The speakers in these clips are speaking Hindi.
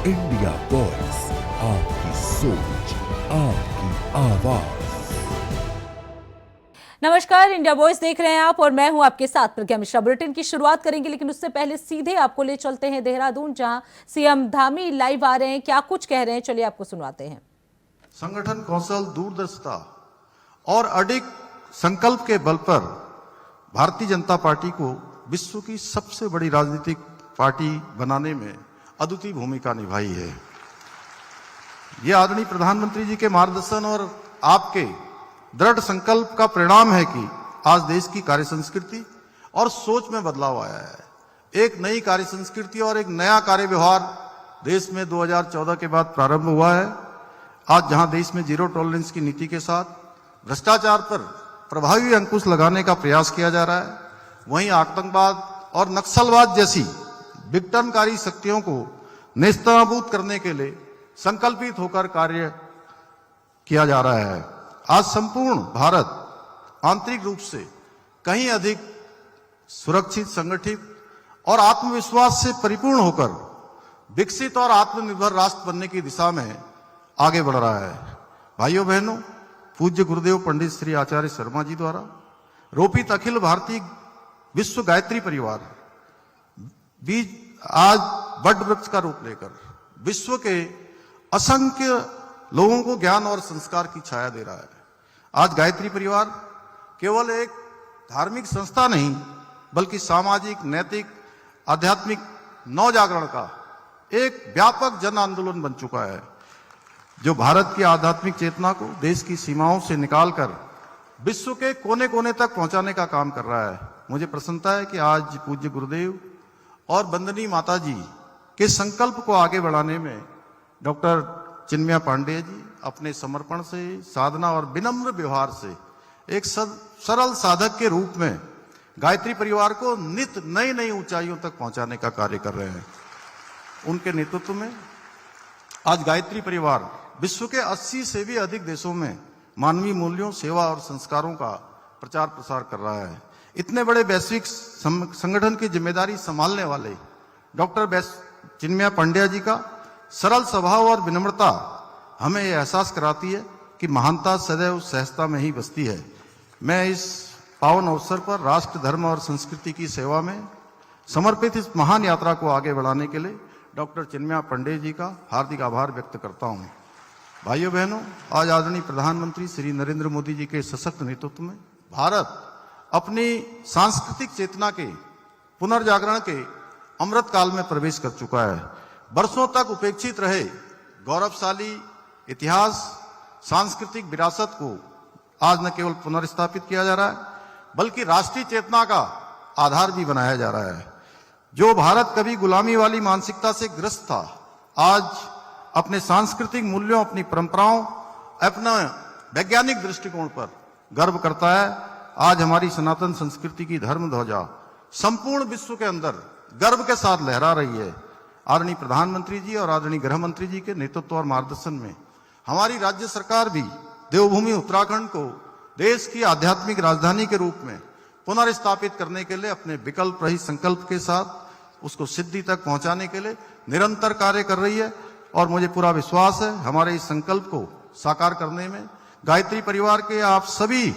इंडिया वॉइस, आपकी सोच, आपकी आवाज। नमस्कार, इंडिया वॉइस देख रहे हैं आप और मैं हूं आपके साथ प्रज्ञा मिश्रा। बुलेटिन की शुरुआत करेंगे, लेकिन उससे पहले सीधे आपको ले चलते हैं देहरादून, जहां सीएम धामी लाइव आ रहे हैं। क्या कुछ कह रहे हैं, चलिए आपको सुनवाते हैं। संगठन कौशल, दूरदर्शिता और अडिग संकल्प के बल पर भारतीय जनता पार्टी को विश्व की सबसे बड़ी राजनीतिक पार्टी बनाने में अद्वितीय भूमिका निभाई है। यह आदरणीय प्रधानमंत्री जी के मार्गदर्शन और आपके दृढ़ संकल्प का परिणाम है कि आज देश की कार्य संस्कृति और सोच में बदलाव आया है। एक नई कार्य संस्कृति और एक नया कार्य व्यवहार देश में 2014 के बाद प्रारंभ हुआ है। आज जहां देश में जीरो टॉलरेंस की नीति के साथ भ्रष्टाचार पर प्रभावी अंकुश लगाने का प्रयास किया जा रहा है, वहीं आतंकवाद और नक्सलवाद जैसी विघटनकारी शक्तियों को नेस्तनाबूद करने के लिए संकल्पित होकर कार्य किया जा रहा है। आज संपूर्ण भारत आंतरिक रूप से कहीं अधिक सुरक्षित, संगठित और आत्मविश्वास से परिपूर्ण होकर विकसित और आत्मनिर्भर राष्ट्र बनने की दिशा में आगे बढ़ रहा है। भाइयों बहनों, पूज्य गुरुदेव पंडित श्री आचार्य शर्मा जी द्वारा रोपित अखिल भारतीय विश्व गायत्री परिवार बीज आज वट वृक्ष का रूप लेकर विश्व के असंख्य लोगों को ज्ञान और संस्कार की छाया दे रहा है। आज गायत्री परिवार केवल एक धार्मिक संस्था नहीं, बल्कि सामाजिक, नैतिक, आध्यात्मिक नवजागरण का एक व्यापक जन आंदोलन बन चुका है, जो भारत की आध्यात्मिक चेतना को देश की सीमाओं से निकालकर विश्व के कोने कोने तक पहुंचाने का काम कर रहा है। मुझे प्रसन्नता है कि आज पूज्य गुरुदेव और वंदनीय माता जी के संकल्प को आगे बढ़ाने में डॉक्टर चिन्मया पांडेय जी अपने समर्पण से, साधना और विनम्र व्यवहार से एक सरल साधक के रूप में गायत्री परिवार को नित नई नई ऊंचाइयों तक पहुंचाने का कार्य कर रहे हैं। उनके नेतृत्व में आज गायत्री परिवार विश्व के 80 से भी अधिक देशों में मानवीय मूल्यों, सेवा और संस्कारों का प्रचार प्रसार कर रहा है। इतने बड़े वैश्विक संगठन की जिम्मेदारी संभालने वाले डॉक्टर चिन्मया पांडेय जी का सरल स्वभाव और विनम्रता हमें यह एहसास कराती है कि महानता सदैव सहजता में ही बसती है। मैं इस पावन अवसर पर राष्ट्र, धर्म और संस्कृति की सेवा में समर्पित इस महान यात्रा को आगे बढ़ाने के लिए डॉक्टर चिन्मया पांडेय जी का हार्दिक आभार व्यक्त करता हूं। भाइयों बहनों, आज आदरणीय प्रधानमंत्री श्री नरेंद्र मोदी जी के सशक्त नेतृत्व में भारत अपनी सांस्कृतिक चेतना के पुनर्जागरण के अमृत काल में प्रवेश कर चुका है। वर्षों तक उपेक्षित रहे गौरवशाली इतिहास, सांस्कृतिक विरासत को आज न केवल पुनर्स्थापित किया जा रहा है, बल्कि राष्ट्रीय चेतना का आधार भी बनाया जा रहा है। जो भारत कभी गुलामी वाली मानसिकता से ग्रस्त था, आज अपने सांस्कृतिक मूल्यों, अपनी परंपराओं, अपना वैज्ञानिक दृष्टिकोण पर गर्व करता है। आज हमारी सनातन संस्कृति की धर्म ध्वजा संपूर्ण विश्व के अंदर गर्व के साथ लहरा रही है। आदरणीय प्रधानमंत्री जी और आदरणीय गृह मंत्री जी के नेतृत्व और मार्गदर्शन में हमारी राज्य सरकार भी देवभूमि उत्तराखंड को देश की आध्यात्मिक राजधानी के रूप में पुनर्स्थापित करने के लिए अपने विकल्प रहित संकल्प के साथ उसको सिद्धि तक पहुंचाने के लिए निरंतर कार्य कर रही है। और मुझे पूरा विश्वास है हमारे इस संकल्प को साकार करने में गायत्री परिवार के आप सभी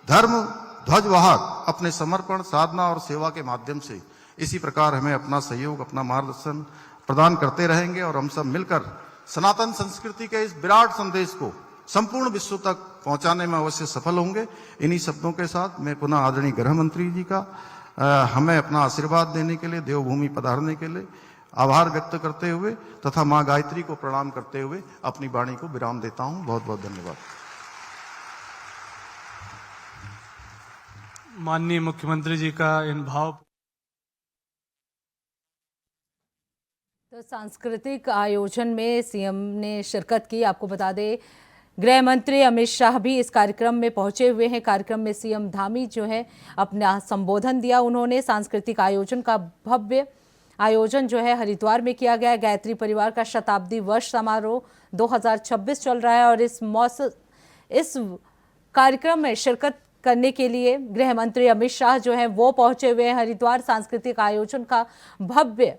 धर्म ध्वजवाहक अपने समर्पण, साधना और सेवा के माध्यम से इसी प्रकार हमें अपना सहयोग, अपना मार्गदर्शन प्रदान करते रहेंगे और हम सब मिलकर सनातन संस्कृति के इस विराट संदेश को संपूर्ण विश्व तक पहुंचाने में अवश्य सफल होंगे। इन्हीं शब्दों के साथ मैं पुनः आदरणीय गृह मंत्री जी का हमें अपना आशीर्वाद देने के लिए, देवभूमि पधारने के लिए आभार व्यक्त करते हुए तथा मां गायत्री को प्रणाम करते हुए अपनी वाणी को विराम देता हूं। बहुत बहुत धन्यवाद। माननीय मुख्यमंत्री जी का इन भाव। तो सांस्कृतिक आयोजन में सीएम ने शिरकत की। आपको बता दें, गृह मंत्री अमित शाह भी इस कार्यक्रम में पहुंचे हुए हैं। कार्यक्रम में सीएम धामी जो है अपना संबोधन दिया उन्होंने। सांस्कृतिक आयोजन का भव्य आयोजन जो है हरिद्वार में किया गया। गायत्री परिवार का शताब्दी वर्ष समारोह 2026 चल रहा है और इस कार्यक्रम में शिरकत करने के लिए गृह मंत्री अमित शाह जो हैं वो पहुंचे हुए हैं हरिद्वार। सांस्कृतिक आयोजन का भव्य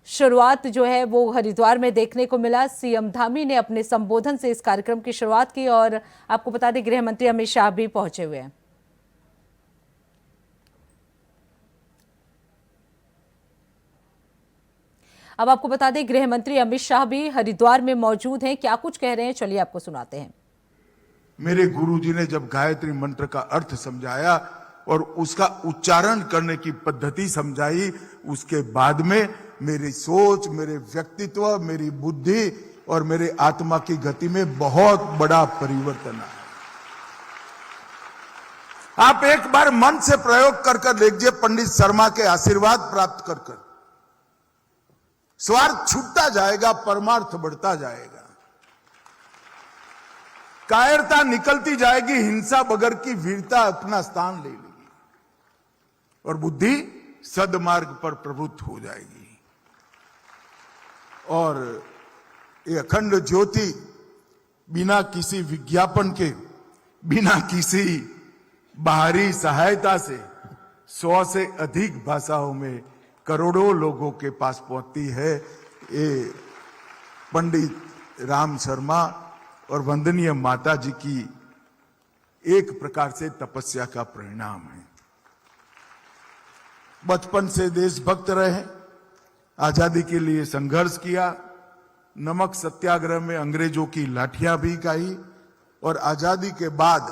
शुरुआत जो है वो हरिद्वार में देखने को मिला। सीएम धामी ने अपने संबोधन से इस कार्यक्रम की शुरुआत की और आपको बता दें गृह मंत्री अमित शाह भी पहुंचे हुए हैं। अब आपको बता दें गृह मंत्री अमित शाह भी हरिद्वार में मौजूद हैं। क्या कुछ कह रहे हैं, चलिए आपको सुनाते हैं। मेरे गुरुजी ने जब गायत्री मंत्र का अर्थ समझाया और उसका उच्चारण करने की पद्धति समझाई, उसके बाद में मेरी सोच, मेरे व्यक्तित्व, मेरी बुद्धि और मेरे आत्मा की गति में बहुत बड़ा परिवर्तन आया। आप एक बार मन से प्रयोग कर देखिए, पंडित शर्मा के आशीर्वाद प्राप्त कर स्वार्थ छूटता जाएगा, परमार्थ बढ़ता जाएगा, कायरता निकलती जाएगी, हिंसा बगैर की वीरता अपना स्थान ले लेगी और बुद्धि सदमार्ग पर प्रवृत्त हो जाएगी। और ये अखंड ज्योति बिना किसी विज्ञापन के, बिना किसी बाहरी सहायता से 100 से अधिक भाषाओं में करोड़ों लोगों के पास पहुंचती है। ये पंडित राम शर्मा और वंदनीय माता जी की एक प्रकार से तपस्या का परिणाम है। बचपन से देशभक्त रहे, आजादी के लिए संघर्ष किया, नमक सत्याग्रह में अंग्रेजों की लाठियां भी खाई और आजादी के बाद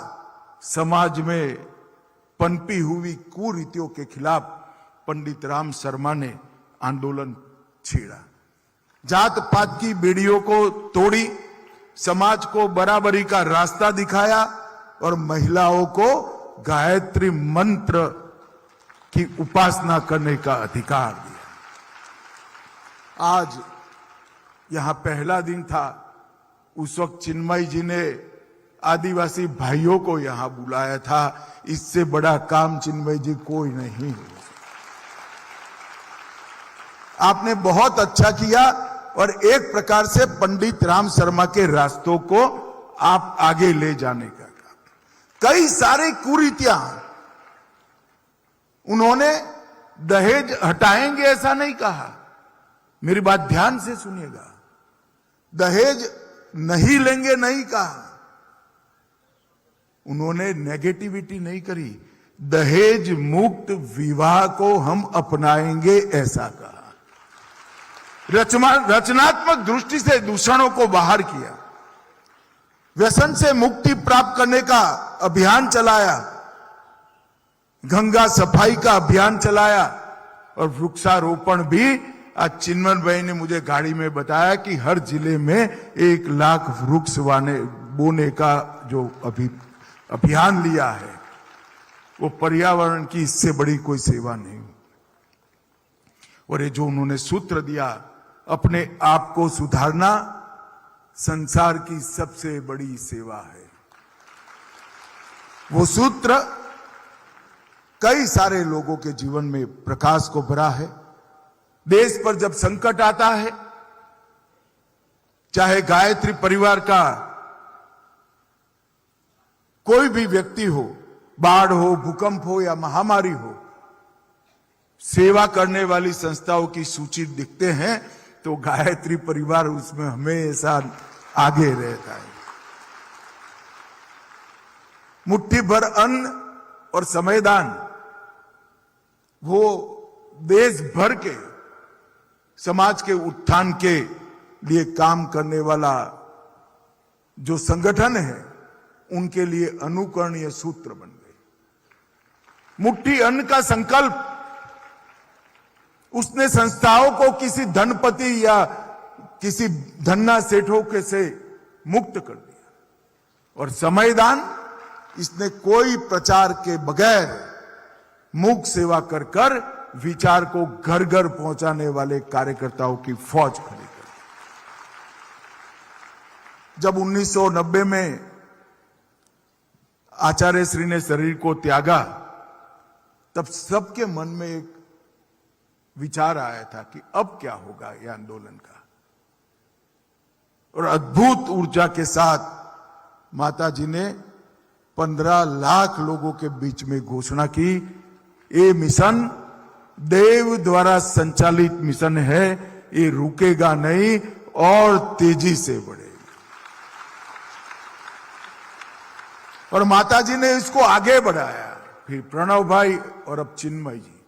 समाज में पनपी हुई कुरीतियों के खिलाफ पंडित राम शर्मा ने आंदोलन छेड़ा, जात पात की बेड़ियों को तोड़ी, समाज को बराबरी का रास्ता दिखाया और महिलाओं को गायत्री मंत्र की उपासना करने का अधिकार दिया। आज यहां पहला दिन था, उस वक्त चिन्मय जी ने आदिवासी भाइयों को यहां बुलाया था। इससे बड़ा काम चिन्मय जी कोई नहीं है। आपने बहुत अच्छा किया और एक प्रकार से पंडित राम शर्मा के रास्तों को आप आगे ले जाने का काम। कई सारे कुरीतियां उन्होंने दहेज हटाएंगे ऐसा नहीं कहा, मेरी बात ध्यान से सुनिएगा, दहेज नहीं लेंगे नहीं कहा, उन्होंने नेगेटिविटी नहीं करी, दहेज मुक्त विवाह को हम अपनाएंगे ऐसा कहा। रचनात्मक दृष्टि से दूषणों को बाहर किया, व्यसन से मुक्ति प्राप्त करने का अभियान चलाया, गंगा सफाई का अभियान चलाया और वृक्षारोपण भी। आज चिन्मय भाई ने मुझे गाड़ी में बताया कि हर जिले में 1 लाख वृक्ष बोने का जो अभियान लिया है, वो पर्यावरण की इससे बड़ी कोई सेवा नहीं। और ये जो उन्होंने सूत्र दिया, अपने आप को सुधारना संसार की सबसे बड़ी सेवा है, वो सूत्र कई सारे लोगों के जीवन में प्रकाश को भरा है। देश पर जब संकट आता है, चाहे गायत्री परिवार का कोई भी व्यक्ति हो, बाढ़ हो, भूकंप हो या महामारी हो, सेवा करने वाली संस्थाओं की सूची दिखते हैं तो गायत्री परिवार उसमें हमेशा आगे रहता है। मुट्ठी भर अन्न और समयदान, वो देश भर के समाज के उत्थान के लिए काम करने वाला जो संगठन है, उनके लिए अनुकरणीय सूत्र बन गए। मुट्ठी अन्न का संकल्प उसने संस्थाओं को किसी धनपति या किसी धन्ना सेठों के से मुक्त कर दिया। और समयदान, इसने कोई प्रचार के बगैर मूक सेवा कर कर विचार को घर घर पहुंचाने वाले कार्यकर्ताओं की फौज खड़ी कर। जब 1990 में आचार्य श्री ने शरीर को त्यागा, तब सबके मन में एक विचार आया था कि अब क्या होगा यह आंदोलन का। और अद्भुत ऊर्जा के साथ माता जी ने 15 लाख लोगों के बीच में घोषणा की, ये मिशन देव द्वारा संचालित मिशन है, ये रुकेगा नहीं और तेजी से बढ़ेगा। और माताजी ने इसको आगे बढ़ाया, फिर प्रणव भाई और अब चिन्मय जी।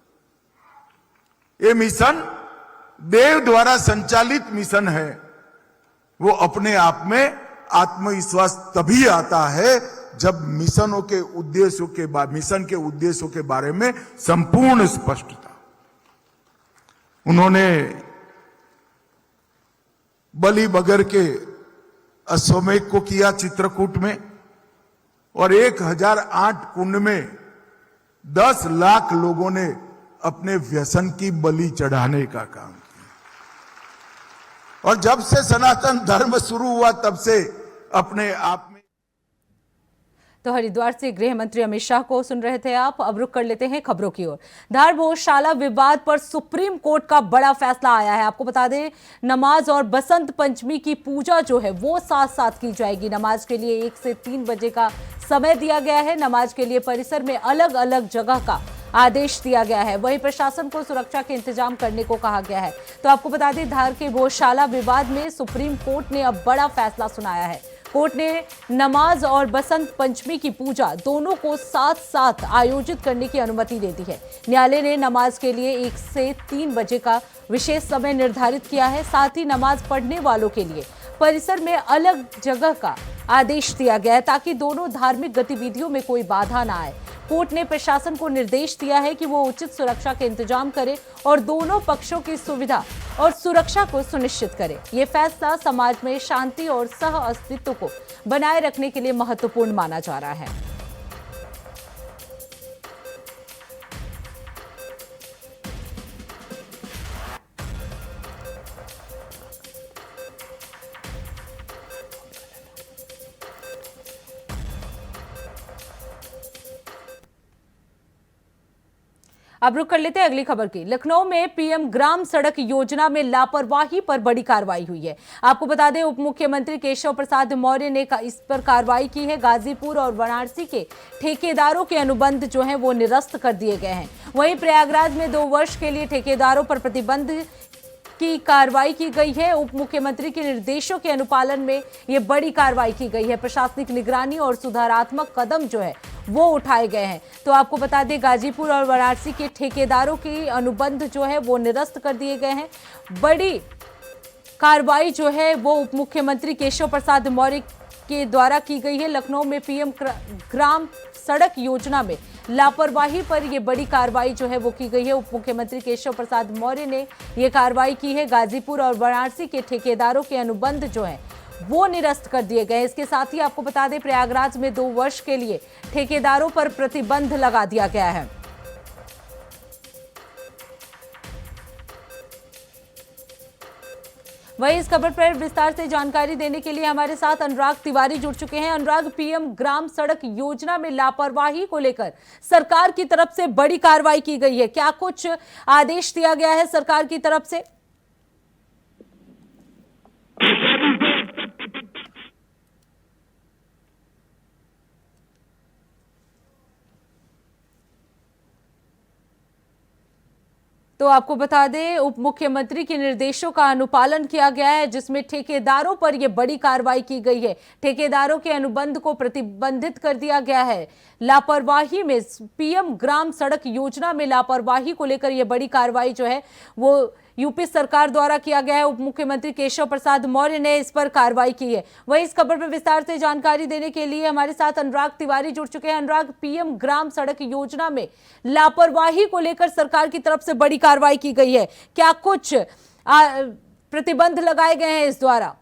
ये मिशन देव द्वारा संचालित मिशन है। वो अपने आप में आत्मविश्वास तभी आता है जब मिशन के उद्देश्यों के बारे में संपूर्ण स्पष्टता। उन्होंने बलि बगर के अश्वमेध को किया चित्रकूट में, और 1008 कुंड में 10 लाख लोगों ने अपने व्यसन की बलि चढ़ाने का काम किया। और जब से सनातन धर्म शुरू हुआ तब से अपने आप में। तो हरिद्वार से गृह मंत्री अमित शाह को सुन रहे थे आप। अब रुक कर लेते हैं खबरों की ओर। धार गौशाला विवाद पर सुप्रीम कोर्ट का बड़ा फैसला आया है। आपको बता दें, नमाज और बसंत पंचमी की पूजा जो है वो साथ साथ की जाएगी। नमाज के लिए 1 से 3 बजे का समय दिया गया है। नमाज के लिए परिसर में अलग अलग जगह का आदेश दिया गया है। वहीं प्रशासन को सुरक्षा के इंतजाम करने को कहा गया है। तो आपको बता दें, धार के गौशाला विवाद में सुप्रीम कोर्ट ने अब बड़ा फैसला सुनाया है। कोर्ट ने नमाज और बसंत पंचमी की पूजा दोनों को साथ साथ आयोजित करने की अनुमति दे दी है। न्यायालय ने नमाज के लिए 1 से 3 बजे का विशेष समय निर्धारित किया है। साथ ही नमाज पढ़ने वालों के लिए परिसर में अलग जगह का आदेश दिया गया है ताकि दोनों धार्मिक गतिविधियों में कोई बाधा ना आए। कोर्ट ने प्रशासन को निर्देश दिया है कि वो उचित सुरक्षा के इंतजाम करे और दोनों पक्षों की सुविधा और सुरक्षा को सुनिश्चित करे। ये फैसला समाज में शांति और सह अस्तित्व को बनाए रखने के लिए महत्वपूर्ण माना जा रहा है। अब रुक कर लेते हैं अगली खबर की। लखनऊ में पीएम ग्राम सड़क योजना में लापरवाही पर बड़ी कार्रवाई हुई है। आपको बता दें, उप मुख्यमंत्री केशव प्रसाद मौर्य ने इस पर कार्रवाई की है। गाजीपुर और वाराणसी के ठेकेदारों के अनुबंध जो हैं वो निरस्त कर दिए गए हैं। वहीं प्रयागराज में 2 वर्ष के लिए ठेकेदारों पर प्रतिबंध की कार्रवाई की गई है। उप मुख्यमंत्री के निर्देशों के अनुपालन में ये बड़ी कार्रवाई की गई है। प्रशासनिक निगरानी और सुधारात्मक कदम जो है वो उठाए गए हैं। तो आपको बता दें, गाजीपुर और वाराणसी के ठेकेदारों के अनुबंध जो है वो निरस्त कर दिए गए हैं। बड़ी कार्रवाई जो है वो उप मुख्यमंत्री केशव प्रसाद मौर्य के द्वारा की गई है। लखनऊ में पीएम ग्राम सड़क योजना में लापरवाही पर यह बड़ी कार्रवाई जो है वो की गई है। उप मुख्यमंत्री केशव प्रसाद मौर्य ने यह कार्रवाई की है। गाजीपुर और वाराणसी के ठेकेदारों के अनुबंध जो है वो निरस्त कर दिए गए। इसके साथ ही आपको बता दें, प्रयागराज में 2 वर्ष के लिए ठेकेदारों पर प्रतिबंध लगा दिया गया है। वहीं इस खबर पर विस्तार से जानकारी देने के लिए हमारे साथ अनुराग तिवारी जुड़ चुके हैं। अनुराग, पीएम ग्राम सड़क योजना में लापरवाही को लेकर सरकार की तरफ से बड़ी कार्रवाई की गई है। क्या कुछ आदेश दिया गया है सरकार की तरफ से? तो आपको बता दें, उप मुख्यमंत्री के निर्देशों का अनुपालन किया गया है, जिसमें ठेकेदारों पर यह बड़ी कार्रवाई की गई है। ठेकेदारों के अनुबंध को प्रतिबंधित कर दिया गया है। लापरवाही में पीएम ग्राम सड़क योजना में लापरवाही को लेकर यह बड़ी कार्रवाई जो है वो यूपी सरकार द्वारा किया गया है। उप मुख्यमंत्री केशव प्रसाद मौर्य ने इस पर कार्रवाई की है। वहीं इस खबर पर विस्तार से जानकारी देने के लिए हमारे साथ अनुराग तिवारी जुड़ चुके हैं। अनुराग, पीएम ग्राम सड़क योजना में लापरवाही को लेकर सरकार की तरफ से बड़ी कार्रवाई की गई है। क्या कुछ प्रतिबंध लगाए गए हैं इस द्वारा?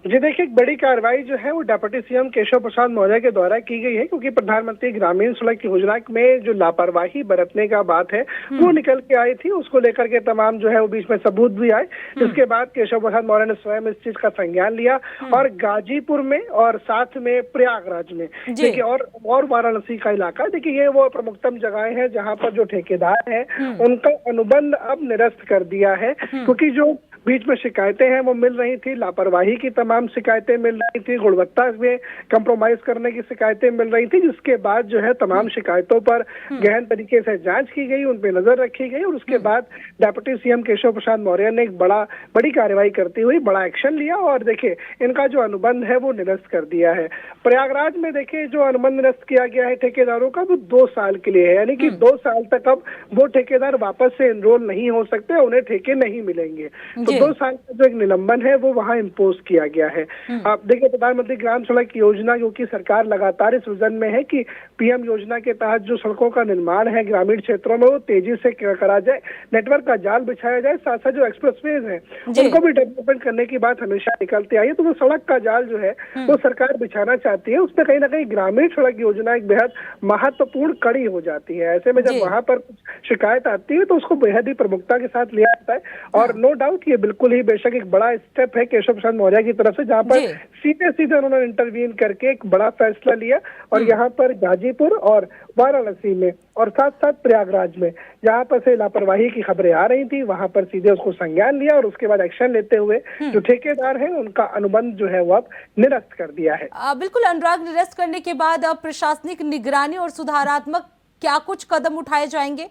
जी देखिए, एक बड़ी कार्रवाई जो है वो डिप्टी सीएम केशव प्रसाद मौर्य के द्वारा की गई है, क्योंकि प्रधानमंत्री ग्रामीण सड़क योजना में जो लापरवाही बरतने का बात है वो निकल के आई थी। उसको लेकर के तमाम जो है वो बीच में सबूत भी आए। इसके बाद केशव प्रसाद मौर्य ने स्वयं इस चीज का संज्ञान लिया और गाजीपुर में और साथ में प्रयागराज में देखिए और वाराणसी का इलाका, देखिए ये वो प्रमुखतम जगहें हैं जहाँ पर जो ठेकेदार है उनका अनुबंध अब निरस्त कर दिया है, क्योंकि जो बीच में शिकायतें हैं वो मिल रही थी, लापरवाही की तमाम शिकायतें मिल रही थी, गुणवत्ता में कंप्रोमाइज करने की शिकायतें मिल रही थी, जिसके बाद जो है तमाम शिकायतों पर गहन तरीके से जांच की गई, उन पर नजर रखी गई और उसके बाद डिप्टी सीएम केशव प्रसाद मौर्य ने एक बड़ी कार्रवाई करती हुई बड़ा एक्शन लिया और देखिए इनका जो अनुबंध है वो निरस्त कर दिया है। प्रयागराज में देखिए जो अनुबंध निरस्त किया गया है ठेकेदारों का वो 2 साल के लिए है, यानी कि 2 साल तक अब वो ठेकेदार वापस से एनरोल नहीं हो सकते, उन्हें ठेके नहीं मिलेंगे। तो 2 साल का जो एक निलंबन है वो वहां इम्पोज किया गया है। आप देखिए प्रधानमंत्री ग्राम सड़क योजना क्योंकि सरकार लगातार इस विजन में है कि पीएम योजना के तहत जो सड़कों का निर्माण है ग्रामीण क्षेत्रों में वो तेजी से करा जाए, नेटवर्क का जाल बिछाया जाए, साथ साथ जो एक्सप्रेसवेज है उनको भी डेवलपमेंट करने की बात हमेशा निकलती आई है। तो वो सड़क का जाल जो है वो सरकार बिछाना चाहती है, उसमें कहीं ना कहीं ग्रामीण सड़क योजना एक बेहद महत्वपूर्ण कड़ी हो जाती है। ऐसे में जब वहां पर कुछ शिकायत आती है तो उसको बेहद ही प्रमुखता के साथ लिया जाता है और नो डाउट ये बिल्कुल ही बेशक एक बड़ा स्टेप है केशव प्रसाद मौर्य की तरफ से, जहां पर सीधे उन्होंने इंटरवीन करके एक बड़ा फैसला लिया और यहाँ पर गाजीपुर और वाराणसी में और साथ साथ प्रयागराज में जहां पर से लापरवाही की खबरें आ रही थी वहां पर सीधे उसको संज्ञान लिया और उसके बाद एक्शन लेते हुए जो ठेकेदार हैं उनका अनुबंध जो है वो अब निरस्त कर दिया है। बिल्कुल अनुराग, निरस्त करने के बाद अब प्रशासनिक निगरानी और सुधारात्मक क्या कुछ कदम उठाए जाएंगे?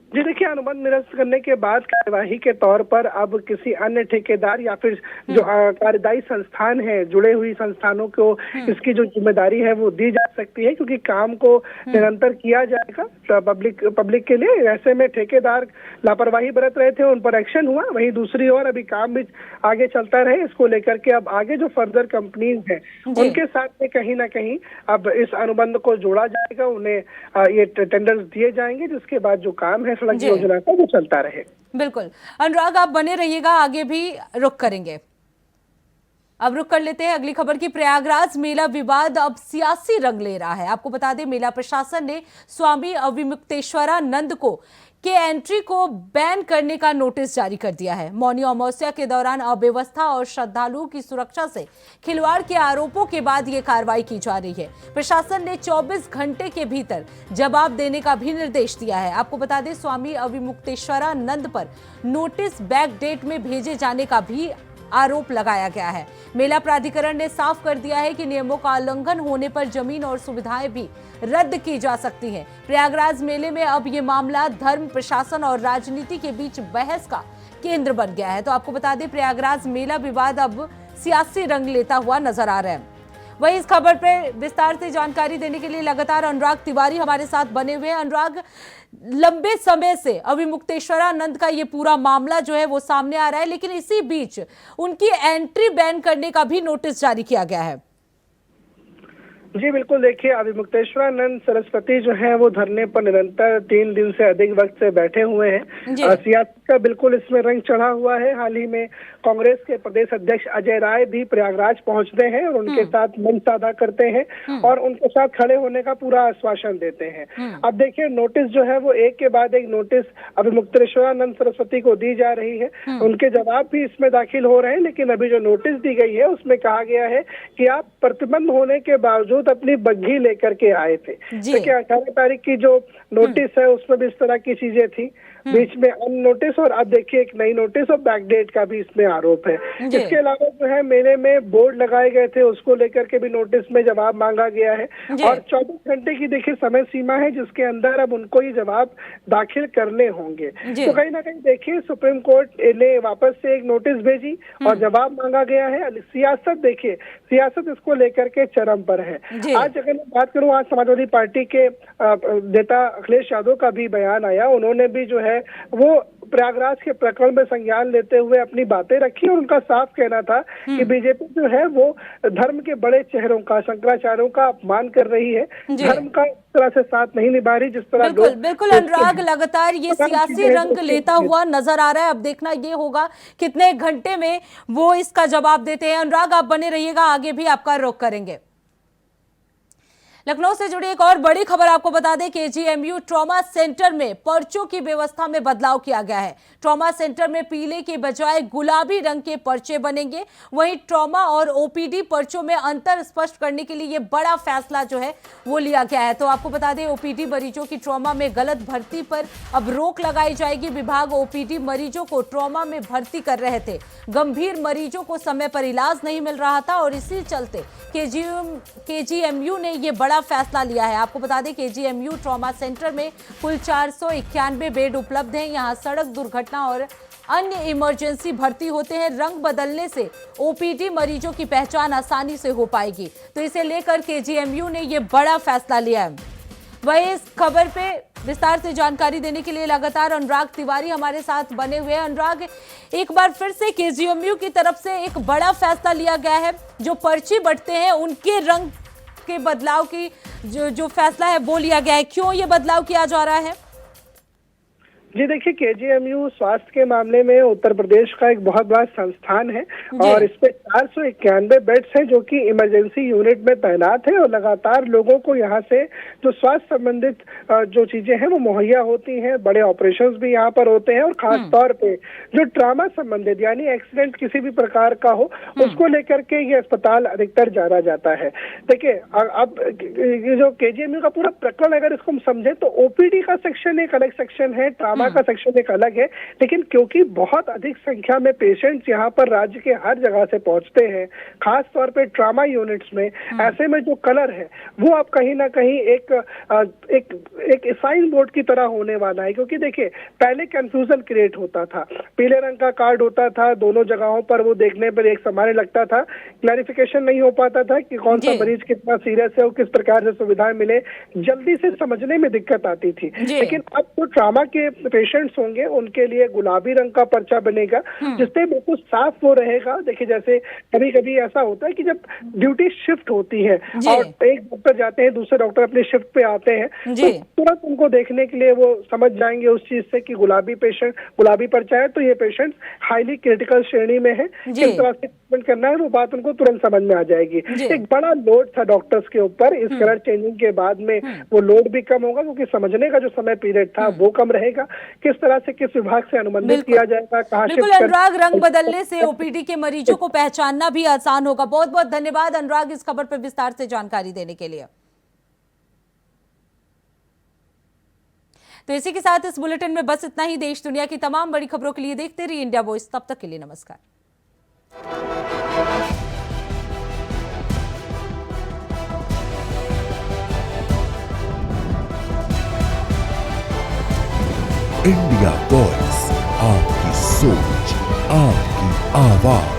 जी देखिए, अनुबंध निरस्त करने के बाद कार्यवाही के तौर पर अब किसी अन्य ठेकेदार या फिर जो कार्यदायी संस्थान है, जुड़े हुई संस्थानों को इसकी जो जिम्मेदारी है वो दी जा सकती है, क्योंकि काम को निरंतर किया जाएगा पब्लिक के लिए। ऐसे में ठेकेदार लापरवाही बरत रहे थे, उन पर एक्शन हुआ, वहीं दूसरी ओर अभी काम भी आगे चलता रहे। इसको लेकर के अब आगे जो फर्दर कंपनीज हैं उनके साथ में कहीं ना कहीं अब इस अनुबंध को जोड़ा जाएगा, उन्हें ये टेंडर्स दिए जाएंगे, जिसके बाद जो काम है सड़क योजना का वो चलता रहे। बिल्कुल अनुराग, आप बने रहिएगा, आगे भी रुख करेंगे। अब रुख कर लेते हैं अगली खबर की। प्रयागराज मेला विवाद अब सियासी रंग ले रहा है। आपको बता दें, मेला प्रशासन ने स्वामी अविमुक्तेश्वरानंद को के एंट्री को बैन करने का नोटिस जारी कर दिया है। मौनी अमावस्या के दौरान अव्यवस्था और श्रद्धालुओं की सुरक्षा से खिलवाड़ के आरोपों के बाद ये कार्रवाई की जा रही है। प्रशासन ने 24 घंटे के भीतर जवाब देने का भी निर्देश दिया है। आपको बता दें, स्वामी अविमुक्तेश्वरानंद पर नोटिस बैक डेट में भेजे जाने का भी आरोप लगाया गया है। मेला प्राधिकरण ने साफ कर दिया है कि नियमों का उल्लंघन होने पर जमीन और सुविधाएं भी रद्द की जा सकती हैं। प्रयागराज मेले में अब ये मामला धर्म, प्रशासन और राजनीति के बीच बहस का केंद्र बन गया है। तो आपको बता दें, प्रयागराज मेला विवाद अब सियासी रंग लेता हुआ नजर आ रहा है। वहीं इस खबर पर विस्तार से जानकारी देने के लिए लगातार अनुराग तिवारी हमारे साथ बने हुए हैं। अनुराग, लंबे समय से अविमुक्तेश्वरानंद का ये पूरा मामला जो है वो सामने आ रहा है, लेकिन इसी बीच उनकी एंट्री बैन करने का भी नोटिस जारी किया गया है। जी बिल्कुल, देखिए अविमुक्तेश्वरानंद सरस्वती जो है वो धरने पर निरंतर 3 दिन से अधिक वक्त से बैठे हुए हैं। सियासत का बिल्कुल इसमें रंग चढ़ा हुआ है। हाल ही में कांग्रेस के प्रदेश अध्यक्ष अजय राय भी प्रयागराज पहुंचते हैं और उनके साथ मंच साझा करते हैं और उनके साथ खड़े होने का पूरा आश्वासन देते हैं। अब देखिए, नोटिस जो है वो एक के बाद एक नोटिस अविमुक्तेश्वरानंद सरस्वती को दी जा रही है। उनके जवाब भी इसमें दाखिल हो रहे हैं, लेकिन अभी जो नोटिस दी गई है उसमें कहा गया है कि आप प्रतिबंध होने के बावजूद अपनी बग्घी लेकर के आए थे। देखिए 18 तारीख की जो नोटिस है उसमें भी इस तरह की चीजें थी, बीच में अन नोटिस और अब देखिए एक नई नोटिस और बैकडेट का भी इसमें आरोप है। इसके अलावा जो है मेले में बोर्ड लगाए गए थे, उसको लेकर के भी नोटिस में जवाब मांगा गया है और 24 घंटे की देखिए समय सीमा है, जिसके अंदर अब उनको ये जवाब दाखिल करने होंगे। तो कहीं ना कहीं देखिए सुप्रीम कोर्ट ने वापस से एक नोटिस भेजी और जवाब मांगा गया है। सियासत देखिए, सियासत इसको लेकर के चरम पर है। आज अगर मैं बात करूं, आज समाजवादी पार्टी के नेता अखिलेश यादव का भी बयान आया, उन्होंने भी जो है वो प्रयागराज के प्रकरण में संज्ञान लेते हुए अपनी बातें रखी और उनका साफ कहना था कि बीजेपी जो है वो धर्म के बड़े चेहरों का, शंकराचार्यों का अपमान कर रही है, धर्म का इस तरह से साथ नहीं निभा रही जिस तरह। बिल्कुल अनुराग, लगातार ये सियासी रंग लेता हुआ नजर आ रहा है। अब देखना ये होगा कितने घंटे में वो इसका जवाब देते हैं। अनुराग, आप बने रहिएगा, आगे भी आपका रुख करेंगे। लखनऊ से जुड़ी एक और बड़ी खबर आपको बता दें, केजीएमयू ट्रॉमा सेंटर में पर्चों की व्यवस्था में बदलाव किया गया है। ट्रॉमा सेंटर में पीले की बजाय गुलाबी रंग के पर्चे बनेंगे। वहीं ट्रॉमा और ओपीडी पर्चों में अंतर स्पष्ट करने के लिए यह बड़ा फैसला जो है वो लिया गया है। तो आपको बता दें, ओपीडी मरीजों की ट्रॉमा में गलत भर्ती पर अब रोक लगाई जाएगी। विभाग ओपीडी मरीजों को ट्रॉमा में भर्ती कर रहे थे। गंभीर मरीजों को समय पर इलाज नहीं मिल रहा था और इसी चलते केजीएमयू ने यह बड़ा फैसला लिया है। आपको बता दें, केजीएमयू ट्रॉमा सेंटर में कुल 491 बेड उपलब्ध हैं। यहां सड़क दुर्घटना और अन्य इमरजेंसी भर्ती होते हैं। रंग बदलने से ओपीडी मरीजों की पहचान आसानी से हो पाएगी। तो इसे लेकर केजीएमयू ने यह बड़ा फैसला लिया है। वहीं इस खबर पे विस्तार से जानकारी देने के लिए लगातार अनुराग तिवारी हमारे साथ बने हुए हैं। अनुराग, एक बार फिर से केजीएमयू की तरफ से एक बड़ा फैसला लिया गया है। जो पर्ची बंटते हैं उनके रंग के बदलाव की जो फैसला है वो लिया गया है। क्यों ये बदलाव किया जा रहा है? जी देखिए, केजीएमयू स्वास्थ्य के मामले में उत्तर प्रदेश का एक बहुत बड़ा संस्थान है और इसमें 491 बेड्स हैं जो कि इमरजेंसी यूनिट में तैनात है और लगातार लोगों को यहाँ से जो स्वास्थ्य संबंधित जो चीजें हैं वो मुहैया होती हैं। बड़े ऑपरेशंस भी यहाँ पर होते हैं और खास तौर पे जो ट्रॉमा संबंधित यानी एक्सीडेंट किसी भी प्रकार का हो उसको लेकर के ये अस्पताल अधिकतर जाना जाता है। देखिए, अब जो केजीएमयू का पूरा प्रकरण अगर इसको हम समझे तो ओपीडी का सेक्शन एक अलग सेक्शन है, ट्रॉमा का सेक्शन एक अलग है। लेकिन क्योंकि बहुत अधिक संख्या में पेशेंट्स यहाँ पर राज्य के हर जगह से पहुंचते हैं, खास तौर पे ट्रॉमा यूनिट्स में, ऐसे में जो कलर है वो अब कहीं ना कहीं एक साइन बोर्ड की तरह होने वाला है। क्योंकि देखिए, पहले कंफ्यूजन क्रिएट होता था। पीले रंग का कार्ड होता था, दोनों जगहों पर वो देखने पर एक समान लगता था, क्लैरिफिकेशन नहीं हो पाता था कि कौन सा मरीज कितना सीरियस है और किस प्रकार से सुविधाएं मिले, जल्दी से समझने में दिक्कत आती थी। लेकिन अब तो ट्रॉमा के पेशेंट्स होंगे उनके लिए गुलाबी रंग का पर्चा बनेगा जिससे बिल्कुल साफ वो रहेगा। देखिए, जैसे कभी कभी ऐसा होता है कि जब ड्यूटी शिफ्ट होती है और एक डॉक्टर जाते हैं, दूसरे डॉक्टर अपने शिफ्ट पे आते हैं, तो तुरंत उनको देखने के लिए वो समझ जाएंगे उस चीज से कि गुलाबी पर्चा है तो ये पेशेंट हाईली क्रिटिकल श्रेणी में है, किस तरह से ट्रीटमेंट करना है वो बात उनको तुरंत समझ में आ जाएगी। एक बड़ा लोड था डॉक्टर्स के ऊपर। इस कलर चेंजिंग के बाद में वो लोड भी कम होगा क्योंकि समझने का जो समय पीरियड था वो कम रहेगा। किस तरह से किस विभाग से अनुबंधित किया जाएगा, कहाँ बिल्कुल अनुराग, रंग बदलने से ओपीडी के मरीजों को पहचानना भी आसान होगा। बहुत बहुत धन्यवाद अनुराग इस खबर पर विस्तार से जानकारी देने के लिए। तो इसी के साथ इस बुलेटिन में बस इतना ही। देश दुनिया की तमाम बड़ी खबरों के लिए देखते रहिए इंडिया वॉइस। तब तक के लिए नमस्कार। इंडिया वॉइस, आपकी सोच, आपकी आवाज।